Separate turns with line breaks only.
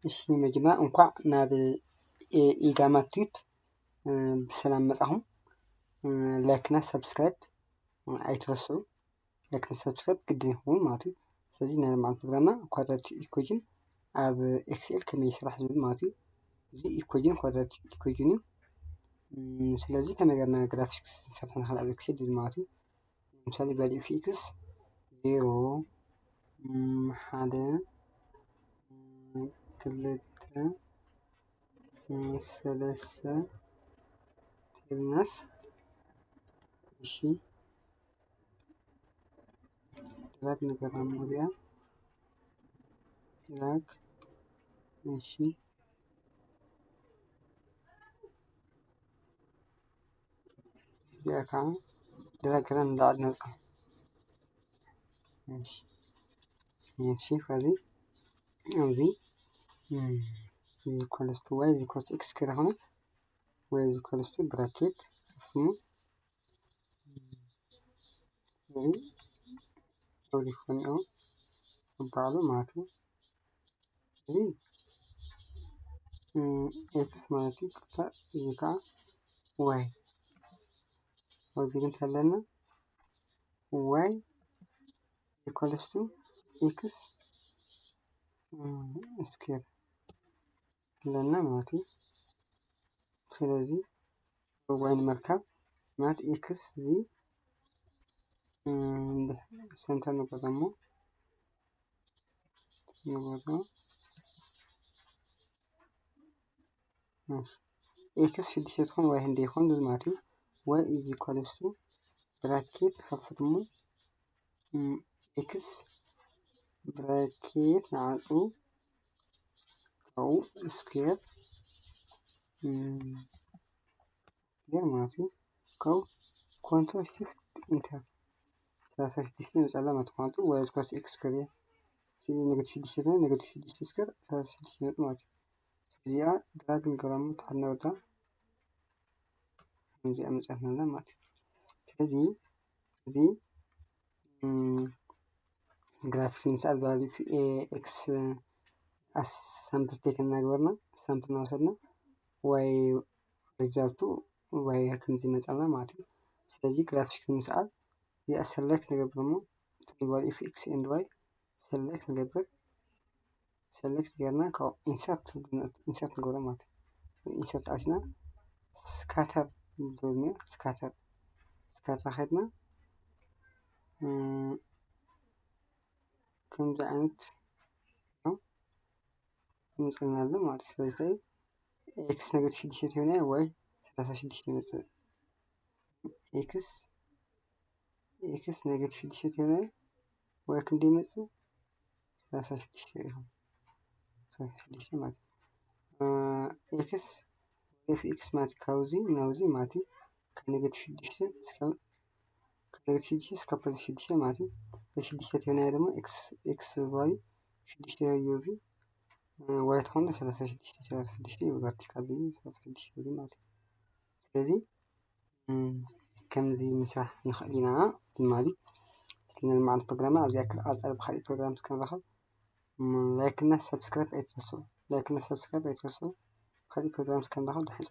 እሺ መጀመሪያ እንኳዕ ናብ ኢጋማ ቲዩብ ብሰላም መጻኹም። ላይክና ሰብስክራይብ ኣይትረስዑ። ላይክና ሰብስክራይብ ግድን ይኸውን ማለት እዩ። ስለዚ ናይ ሎማዓንቲ ፕሮግራምና ኳድራቲክ ኢኩዌዥን ኣብ ኤክስኤል ከመይ ይስራሕ ዝብል ማለት እዩ። እዚ ኢኩዌዥን ኳድራቲክ ኢኩዌዥን እዩ። ስለዚ ከመይ ጌርና ግራፊክስ ክንሰርሕ ንኽእል ኣብ ኤክስኤል ዝብል ማለት እዩ። ለምሳሌ ቫልዩ ኦፍ ኤክስ 0 1 2 3 ቴልናስ እሺ ድራግ ንገራ ወዲያ ድራግ እሺ እዚኣ ከዓ ድራግ ገራ ንላዕሊ ነውፃ እሺ ከዚ ኣብዚ is equals to y is equals to x ከሆነ y is equals to bracket ስሙ እዚ ሆኖ ባሉ ማለት ነው። እዚ x ማለት ይቅርታ እዚ ከዓ y እዚህ ግን ታለና y equals to x ስኩዌር ለና ማለት ነው። ስለዚህ ዋይን መርከብ ማለት ኤክስ እዚ ሰንተር ነበር ደግሞ ኤክስ 6 ሲሆን ዋይ እንደ ይሆን ማለት ነው። ዋይ ኢዝ ኢኳልስ ቱ ብራኬት ከፍትሙ ኤክስ ብራኬት ናዕፁ أو سكوير ማለት ነው። ከው ኮንትሮል ሽፍት ኢንተር 36 መጻላ ማጥፋቱ ወይስ ኮስ ኤክስ ከሪያ ኔጌቲቭ 6 ነው። ኔጌቲቭ 6 ስኩዌር 36 ነው ማለት ነው። ስለዚህ ድራግ ንገራሙ ታናውታ እንጂ አመጻፈና ማለት ነው። ስለዚህ እዚ ግራፊክ ምሳል ቫልዩ ኤክስ ሳምፕል ቴክ እናግበርና ሳምፕል እናወሰድና ዋይ ሪዛልቱ ዋይ ከምዚ መጻና ማለት ነው። ስለዚህ ግራፊክስ ምሳል የሰሌክት ንገብር ደግሞ ቫልዩ ኦፍ ኤክስ ኤንድ ዋይ ሰሌክት ንገብር ሰሌክት ገርና ካው ኢንሰርት ንገብር ማለት ነው። ኢንሰርት አሽና ስካተር እንደሆነ ስካተር ኸድና ከምዚ አይነት ነው እንጽናለን ማለት ነው። ስለዚህ ኤክስ ኔጌቲቭ 6 ሲሆን ዋይ 36 ይመጣል። ኤክስ ኔጌቲቭ 6 ሲሆን ዋይ ክንዴ ይመጣል 36 ይሆናል። 36 ማለት ኤክስ ኤክስ ማለት ካውዚ ናውዚ ማለት ከኔጌቲቭ 6 እስከ ፖዚቲቭ 6 ማለት ነው። በ6 ሲሆን ደግሞ ኤክስ ቫልዩ 6 ይዩዚ ዋይ ተሆነ 36 ቨርቲካል ዲ 36 ማለት ነው። ስለዚህ ከምዚ ምሳሕ ንኽእል ኢና ማለት ስለማዓንቲ ፕሮግራም ኣብዚ ኣክል ኣጻል ብኻሊ ፕሮግራም ስከንረኸብ ላይክ እና ሰብስክራይብ ኣይትረስዑ። ላይክ እና ሰብስክራይብ ኣይትረስዑ። ብኻሊ ፕሮግራም ስከንረኸብ ድሕን